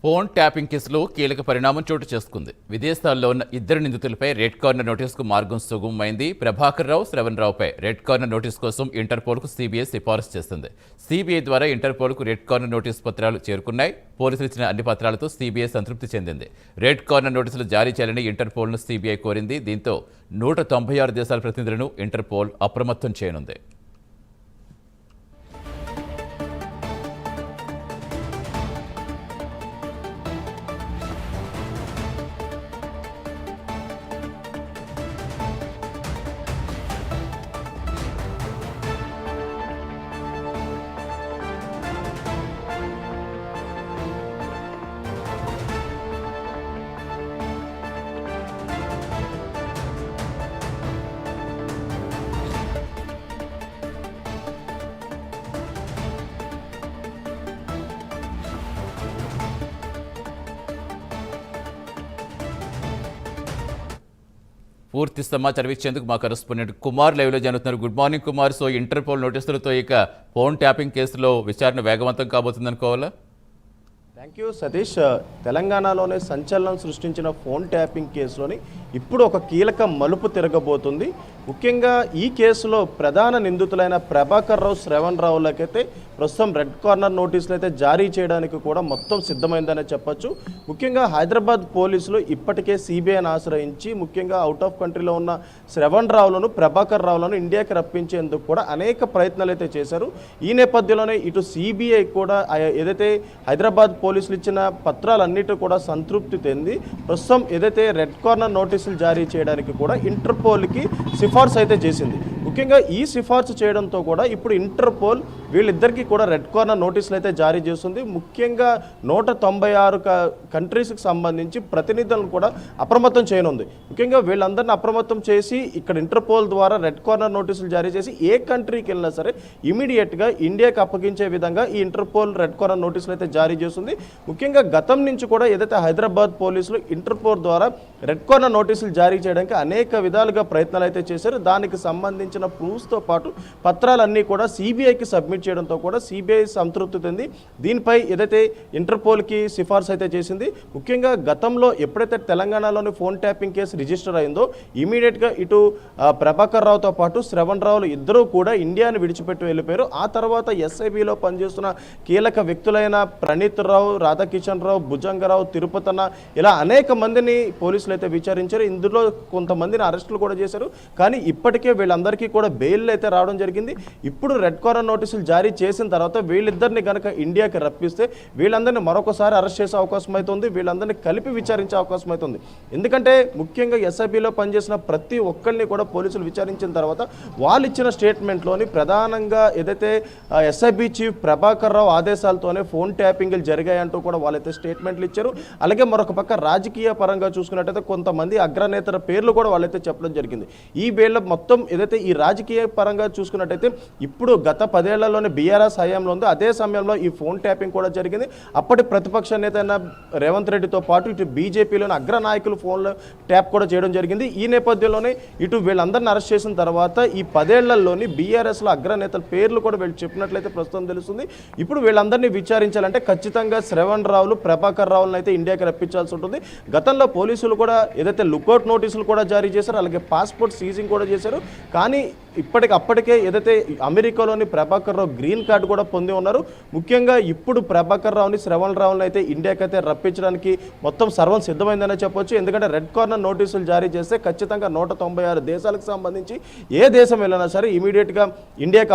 Phone tapping కేసులో కీలక పరిణామం చోటు చేసుకుంది. విదేశాల్లో ఉన్న ఇద్దరు నిందితులపై రెడ్ కార్నర్ నోటీసుకు మార్గం సుగమమైంది. Prabhakar Rao, Shravan రావుపై red corner notice కోసం ఇంటర్పోల్కు సిబిఐ సిఫారసు చేసింది. సిబిఐ ద్వారా ఇంటర్పోల్కు రెడ్ కార్నర్ నోటీసు పత్రాలు చేరుకున్నాయి. పోలీసులు ఇచ్చిన అన్ని పత్రాలతో సిబిఐ సంతృప్తి చెందింది. రెడ్ కార్నర్ నోటీసులు జారీ చేయాలని ఇంటర్పోల్ను సిబిఐ కోరింది. దీంతో 196 దేశాల ప్రతినిధులను ఇంటర్పోల్ అప్రమత్తం చేయనుంది. పూర్తి సమాచారం ఇచ్చేందుకు మా కరెస్పాండెంట్ కుమార్ లైవ్లో జరుగుతున్నారు. Good morning Kumar. So Interpol నోటీసులతో ఇక ఫోన్ ట్యాపింగ్ కేసులో విచారణ వేగవంతం కాబోతుంది అనుకోవాలా? Thank you Satish. తెలంగాణలోనే సంచలనం సృష్టించిన ఫోన్ ట్యాపింగ్ కేసులోని ఇప్పుడు ఒక కీలక మలుపు తిరగబోతుంది. ముఖ్యంగా ఈ కేసులో ప్రధాన నిందితులైన ప్రభాకర్ రావు, శ్రవణ్ రావులకైతే ప్రస్తుతం రెడ్ కార్నర్ నోటీసులు అయితే జారీ చేయడానికి కూడా మొత్తం సిద్ధమైందనే చెప్పొచ్చు. ముఖ్యంగా హైదరాబాద్ పోలీసులు ఇప్పటికే సిబిఐని ఆశ్రయించి ముఖ్యంగా అవుట్ ఆఫ్ కంట్రీలో ఉన్న శ్రవణ్ రావులను, ప్రభాకర్ రావులను ఇండియాకి రప్పించేందుకు కూడా అనేక ప్రయత్నాలు అయితే చేశారు. ఈ నేపథ్యంలోనే ఇటు సిబిఐ కూడా ఏదైతే హైదరాబాద్ పోలీసులు ఇచ్చిన పత్రాలన్నిటి కూడా సంతృప్తి చెంది ప్రస్తుతం ఏదైతే రెడ్ కార్నర్ నోటీసులు జారీ చేయడానికి కూడా ఇంటర్పోల్కి సిఫార్సు అయితే చేసింది. ముఖ్యంగా ఈ సిఫార్సు చేయడంతో కూడా ఇప్పుడు ఇంటర్పోల్ వీళ్ళిద్దరికీ కూడా రెడ్ కార్నర్ నోటీసులు అయితే జారీ చేస్తుంది. ముఖ్యంగా 196 కంట్రీస్కి సంబంధించి ప్రతినిధులను కూడా అప్రమత్తం చేయనుంది. ముఖ్యంగా వీళ్ళందరినీ అప్రమత్తం చేసి ఇక్కడ ఇంటర్పోల్ ద్వారా రెడ్ కార్నర్ నోటీసులు జారీ చేసి ఏ కంట్రీకి వెళ్ళినా సరే ఇమీడియట్గా ఇండియాకి అప్పగించే విధంగా ఈ ఇంటర్పోల్ రెడ్ కార్నర్ నోటీసులు అయితే జారీ చేస్తుంది. ముఖ్యంగా గతం నుంచి కూడా ఏదైతే హైదరాబాద్ పోలీసులు ఇంటర్పోల్ ద్వారా రెడ్ కార్నర్ నోటీసులు జారీ చేయడానికి అనేక విధాలుగా ప్రయత్నాలు అయితే చేశారు. దానికి సంబంధించిన ప్రూఫ్స్తో పాటు పత్రాలన్నీ కూడా సిబిఐకి సబ్మిట్ చేయడంతో కూడా సిబిఐ సంతృప్తి చెంది దీనిపై ఏదైతే ఇంటర్పోల్కి సిఫార్సు అయితే చేసింది. ముఖ్యంగా గతంలో ఎప్పుడైతే తెలంగాణలోని ఫోన్ ట్యాపింగ్ కేసు రిజిస్టర్ అయిందో ఇమీడియట్గా ఇటు ప్రభాకర్ రావుతో పాటు శ్రవణ్ రావులు ఇద్దరూ కూడా ఇండియాని విడిచిపెట్టి వెళ్ళిపోయారు. ఆ తర్వాత ఎస్ఐబిలో పనిచేస్తున్న కీలక వ్యక్తులైన ప్రణీత్ రావు, రాధాకిషన్ రావు, భుజంగరావు, తిరుపతన్న ఇలా అనేక మందిని పోలీసులు అయితే విచారించారు. ఇందులో కొంతమందిని అరెస్టులు కూడా చేశారు. కానీ ఇప్పటికే వీళ్ళందరికీ కూడా బెయిల్ అయితే రావడం జరిగింది. ఇప్పుడు రెడ్ కార్నర్ నోటీసులు జారీ చేసిన తర్వాత వీళ్ళిద్దరిని కనుక ఇండియాకి రప్పిస్తే వీళ్ళందరినీ మరొకసారి అరెస్ట్ చేసే అవకాశం అవుతుంది. వీళ్ళందరినీ కలిపి విచారించే అవకాశం అవుతుంది. ఎందుకంటే ముఖ్యంగా ఎస్ఐబిలో పనిచేసిన ప్రతి ఒక్కరిని కూడా పోలీసులు విచారించిన తర్వాత వాళ్ళు ఇచ్చిన స్టేట్మెంట్లోని ప్రధానంగా ఏదైతే SIB chief Prabhakar Rao ఆదేశాలతోనే phone ట్యాపింగ్లు జరిగాయంటూ కూడా వాళ్ళైతే స్టేట్మెంట్లు ఇచ్చారు. అలాగే మరొక పక్క రాజకీయ పరంగా చూసుకున్నట్టయితే కొంతమంది అగ్రనేతల పేర్లు కూడా వాళ్ళైతే చెప్పడం జరిగింది. ఈ వేళ మొత్తం ఏదైతే ఈ రాజకీయ పరంగా చూసుకున్నట్టయితే ఇప్పుడు గత 10 ఏళ్లలోనే బీఆర్ఎస్ హయాంలో ఉంది. అదే సమయంలో ఈ ఫోన్ ట్యాపింగ్ కూడా జరిగింది. అప్పటి ప్రతిపక్ష నేత అయిన రేవంత్ రెడ్డితో పాటు ఇటు బీజేపీలోని అగ్రనాయకులు ఫోన్లో ట్యాప్ కూడా చేయడం జరిగింది. ఈ నేపథ్యంలోనే ఇటు వీళ్ళందరినీ అరెస్ట్ చేసిన తర్వాత ఈ 10 ఏళ్లలోని బీఆర్ఎస్లో అగ్రనేతల పేర్లు కూడా వీళ్ళు చెప్పినట్లయితే ప్రస్తుతం తెలుస్తుంది. ఇప్పుడు వీళ్ళందరినీ విచారించాలంటే ఖచ్చితంగా శ్రవణ్ రావులు, ప్రభాకర్ రావులను అయితే ఇండియాకి రప్పించాల్సి ఉంటుంది. గతంలో పోలీసులు కూడా ఏదైతే లుకౌట్ నోటీసులు కూడా జారీ చేశారు, అలాగే పాస్పోర్ట్ సీజింగ్ కూడా చేశారు. కానీ అప్పటికే ఏదైతే అమెరికాలోని ప్రభాకర్ రావు గ్రీన్ కార్డు కూడా పొంది ఉన్నారు. ముఖ్యంగా ఇప్పుడు ప్రభాకర్ రావుని, శ్రవణ్ రావుని అయితే ఇండియాకి అయితే రప్పించడానికి మొత్తం సర్వం సిద్ధమైందనే చెప్పొచ్చు. ఎందుకంటే రెడ్ కార్నర్ నోటీసులు జారీ చేస్తే ఖచ్చితంగా 196 దేశాలకు సంబంధించి ఏ దేశం వెళ్ళినా సరే ఇమీడియట్గా ఇండియాకి